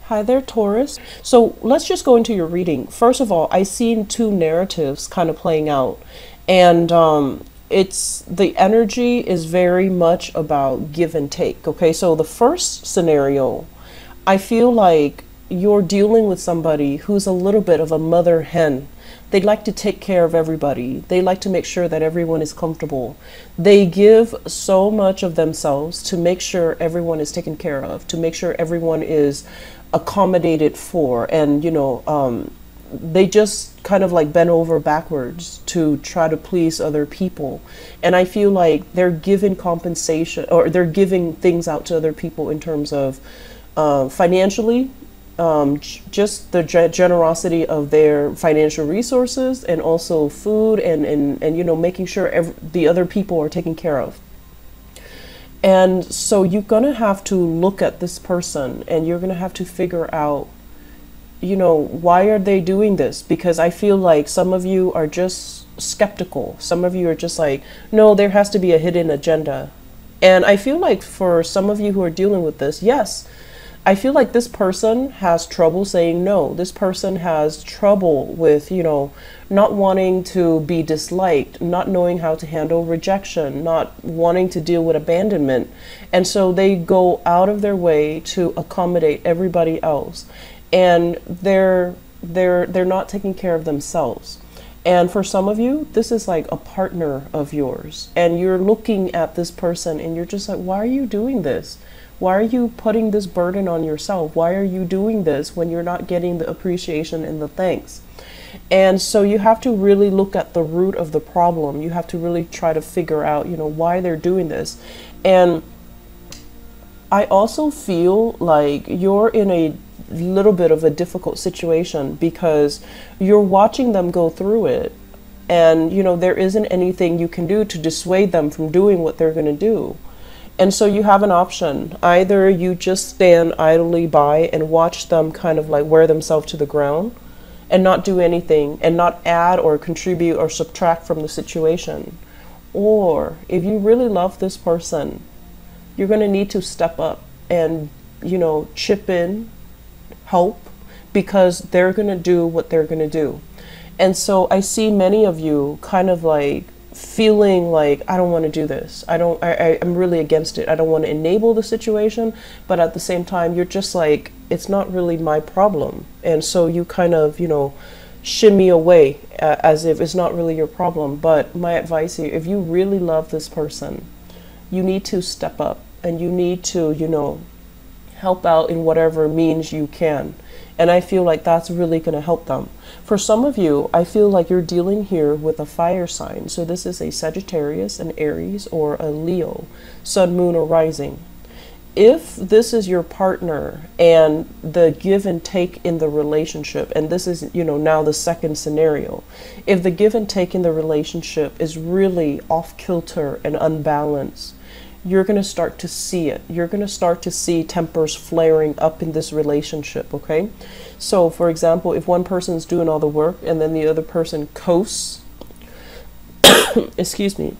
Hi there, Taurus. So let's just go into your reading. First of all, I seen two narratives kind of playing out, and it's the energy is very much about give and take. Okay, so the first scenario, I feel like you're dealing with somebody who's a little bit of a mother hen. They like to take care of everybody. They like to make sure that everyone is comfortable. They give so much of themselves to make sure everyone is taken care of, to make sure everyone is accommodated for, and they just kind of like bend over backwards to try to please other people. And I feel like they're giving compensation, or they're giving things out to other people in terms of financially, just the generosity of their financial resources, and also food, and making sure the other people are taken care of. And so you're gonna have to look at this person, and you're gonna have to figure out, why are they doing this? Because I feel like some of you are just skeptical. Some of you are just like, no, there has to be a hidden agenda. And I feel like for some of you who are dealing with this, yes, I feel like this person has trouble saying no. This person has trouble with, not wanting to be disliked, not knowing how to handle rejection, not wanting to deal with abandonment. And so they go out of their way to accommodate everybody else. And they're not taking care of themselves. And for some of you, this is like a partner of yours. And you're looking at this person and you're just like, why are you doing this? Why are you putting this burden on yourself? Why are you doing this when you're not getting the appreciation and the thanks? And so you have to really look at the root of the problem. You have to really try to figure out, why they're doing this. And I also feel like you're in a little bit of a difficult situation because you're watching them go through it. And, there isn't anything you can do to dissuade them from doing what they're going to do. And so you have an option. Either you just stand idly by and watch them kind of like wear themselves to the ground and not do anything and not add or contribute or subtract from the situation. Or if you really love this person, you're going to need to step up and, chip in, help, because they're going to do what they're going to do. And so I see many of you kind of like feeling like, I don't want to do this. I'm really against it. I don't want to enable the situation. But at the same time, you're just like, it's not really my problem. And so you kind of, shimmy away as if it's not really your problem. But my advice here, if you really love this person, you need to step up and you need to, help out in whatever means you can. And I feel like that's really going to help them. For some of you, I feel like you're dealing here with a fire sign. So this is a Sagittarius, an Aries, or a Leo, sun, moon, or rising. If this is your partner and the give and take in the relationship, and this is, now the second scenario, if the give and take in the relationship is really off kilter and unbalanced, you're going to start to see it. You're going to start to see tempers flaring up in this relationship, okay? So, for example, if one person's doing all the work and then the other person coasts, excuse me,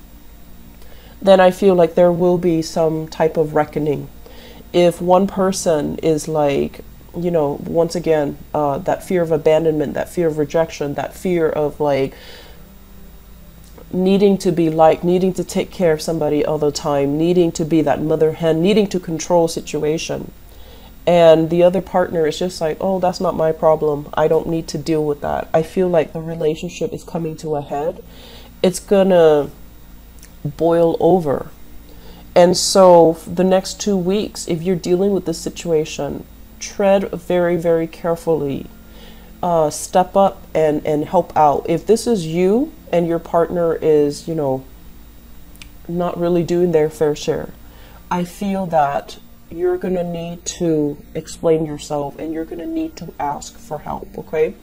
then I feel like there will be some type of reckoning. If one person is like, once again, that fear of abandonment, that fear of rejection, that fear of like, needing to be liked, needing to take care of somebody all the time, needing to be that mother hen, needing to control situation. And the other partner is just like, oh, that's not my problem. I don't need to deal with that. I feel like the relationship is coming to a head. It's gonna boil over. And so the next 2 weeks, if you're dealing with this situation, tread very, very carefully. Step up and help out. If this is you and your partner is, not really doing their fair share, I feel that you're going to need to explain yourself and you're going to need to ask for help, okay?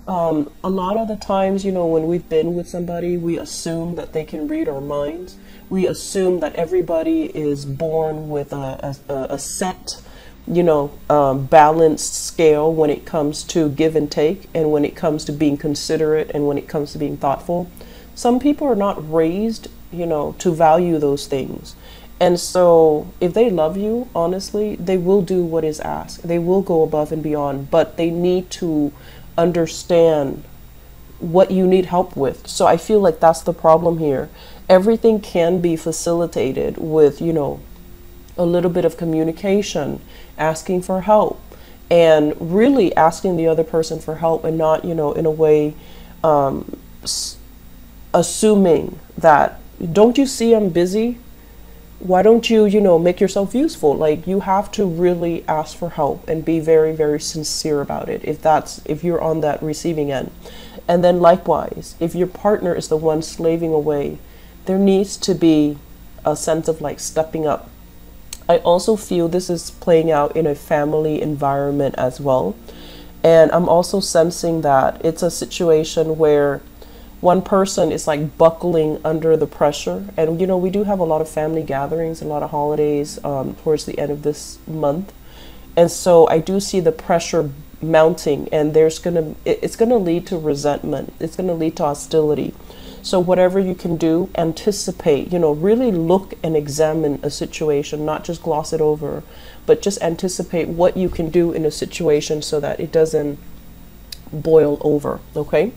A lot of the times, when we've been with somebody, we assume that they can read our minds. We assume that everybody is born with a set balanced scale when it comes to give and take, and when it comes to being considerate, and when it comes to being thoughtful. Some people are not raised, to value those things. And so if they love you, honestly, they will do what is asked. They will go above and beyond, but they need to understand what you need help with. So I feel like that's the problem here. Everything can be facilitated with, you know, a little bit of communication, asking for help, and really asking the other person for help, and not, you know, in a way assuming that, don't you see I'm busy? Why don't you, you know, make yourself useful? Like, you have to really ask for help and be very, very sincere about it if you're on that receiving end. And then likewise, if your partner is the one slaving away, there needs to be a sense of like stepping up. I also feel this is playing out in a family environment as well. And I'm also sensing that it's a situation where one person is like buckling under the pressure. And, you know, we do have a lot of family gatherings, a lot of holidays towards the end of this month. And so I do see the pressure mounting, and it's gonna lead to resentment. It's gonna lead to hostility. So whatever you can do, anticipate, you know, really look and examine a situation, not just gloss it over, but just anticipate what you can do in a situation so that it doesn't boil over, okay?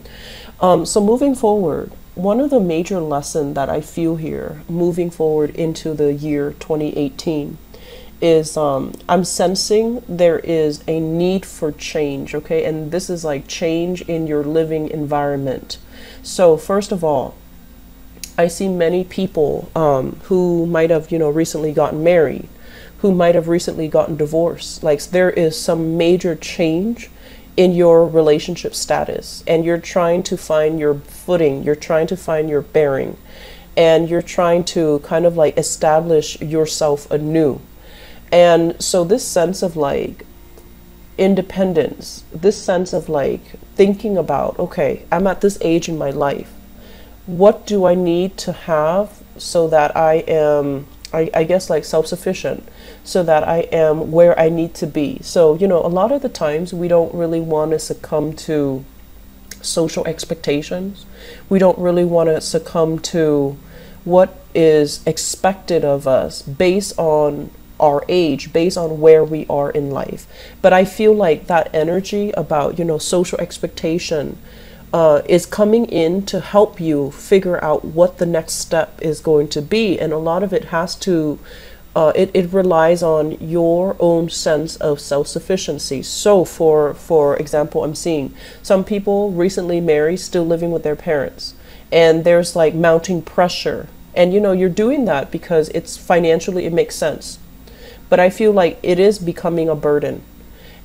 So moving forward, one of the major lessons that I feel here, moving forward into the year 2018, is I'm sensing there is a need for change, okay? And this is like change in your living environment. So first of all, I see many people who might have, you know, recently gotten married, who might have recently gotten divorced. Like, there is some major change in your relationship status, and you're trying to find your footing, you're trying to find your bearing, and you're trying to kind of like establish yourself anew. And so this sense of like independence, this sense of like thinking about, okay, I'm at this age in my life, what do I need to have so that I am, I guess, like self-sufficient, so that I am where I need to be. So, you know, a lot of the times we don't really want to succumb to social expectations. We don't really want to succumb to what is expected of us based on our age, based on where we are in life. But I feel like that energy about, you know, social expectation is coming in to help you figure out what the next step is going to be. And a lot of it has to, it relies on your own sense of self-sufficiency. So for example, I'm seeing some people recently married, still living with their parents, and there's like mounting pressure. And, you know, you're doing that because it's financially, it makes sense. But I feel like it is becoming a burden.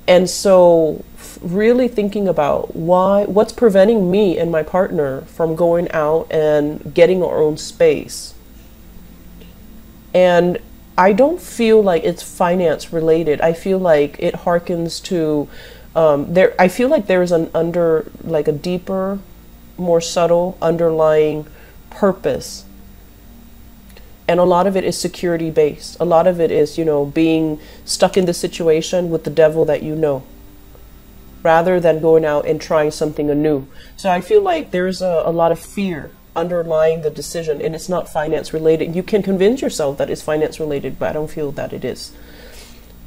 And so really thinking about what's preventing me and my partner from going out and getting our own space. And I don't feel like it's finance related. I feel like it harkens to, I feel like there's a deeper, more subtle underlying purpose. And a lot of it is security based. A lot of it is, you know, being stuck in the situation with the devil that you know, rather than going out and trying something anew. So I feel like there's a lot of fear underlying the decision, and it's not finance related. You can convince yourself that it's finance related, but I don't feel that it is.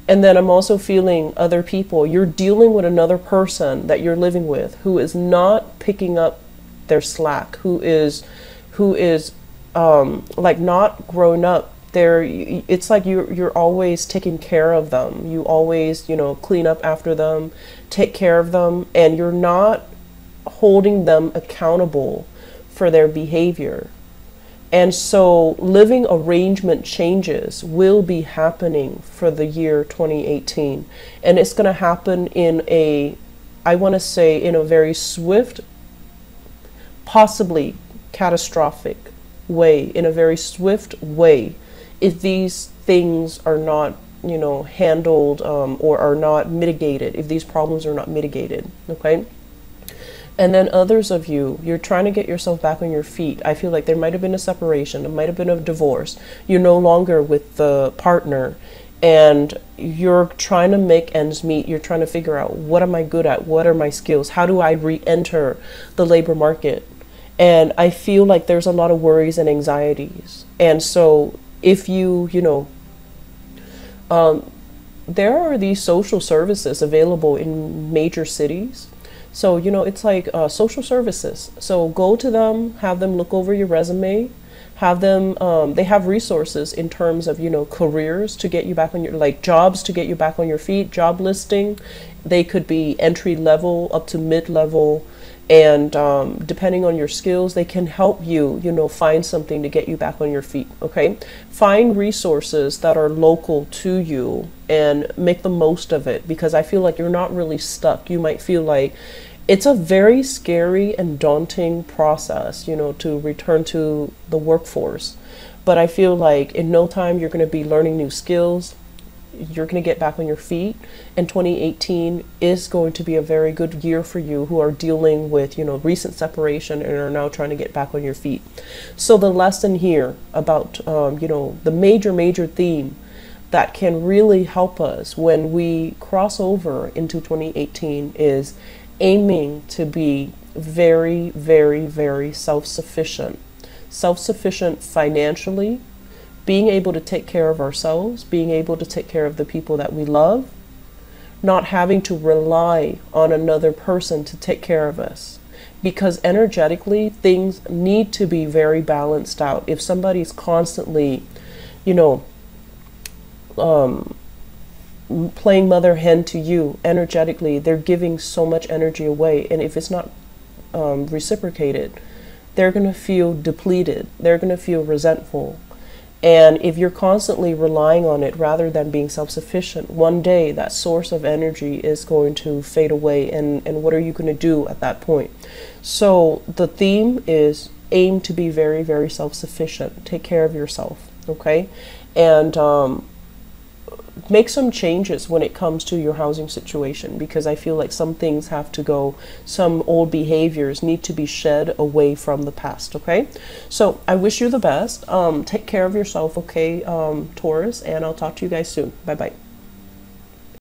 And then I'm also feeling other people. You're dealing with another person that you're living with who is not picking up their slack, who is like not grown up. It's like you're always taking care of them. You always, you know, clean up after them, take care of them, and you're not holding them accountable for their behavior. And so living arrangement changes will be happening for the year 2018. And it's going to happen in I want to say, in a very swift, possibly catastrophic way, in a very swift way, if these things are not, you know, handled or are not mitigated, if these problems are not mitigated, okay? And then others of you're trying to get yourself back on your feet. I feel like there might have been a separation, there might have been a divorce. You're no longer with the partner, and you're trying to make ends meet. You're trying to figure out, what am I good at? What are my skills? How do I re-enter the labor market? And I feel like there's a lot of worries and anxieties. And so if you, you know, there are these social services available in major cities. So, you know, it's like social services. So go to them, have them look over your resume, have them, they have resources in terms of, you know, careers to get you back on your, like jobs to get you back on your feet, job listing. They could be entry level up to mid level. And depending on your skills, they can help you, you know, find something to get you back on your feet, okay? Find resources that are local to you and make the most of it, because I feel like you're not really stuck. You might feel like it's a very scary and daunting process, you know, to return to the workforce. But I feel like in no time you're going to be learning new skills. You're going to get back on your feet, and 2018 is going to be a very good year for you who are dealing with, you know, recent separation and are now trying to get back on your feet. So the lesson here about, you know, the major theme that can really help us when we cross over into 2018 is aiming to be very self-sufficient. Self-sufficient financially, being able to take care of ourselves, being able to take care of the people that we love, not having to rely on another person to take care of us. Because energetically, things need to be very balanced out. If somebody's constantly, you know, playing mother hen to you energetically, they're giving so much energy away. And if it's not reciprocated, they're going to feel depleted. They're going to feel resentful. And if you're constantly relying on it rather than being self-sufficient, one day that source of energy is going to fade away. And what are you going to do at that point? So the theme is aim to be very self-sufficient. Take care of yourself, okay? And make some changes when it comes to your housing situation, because I feel like some things have to go, some old behaviors need to be shed away from the past, okay? So I wish you the best. Take care of yourself, okay, Taurus, and I'll talk to you guys soon. Bye-bye.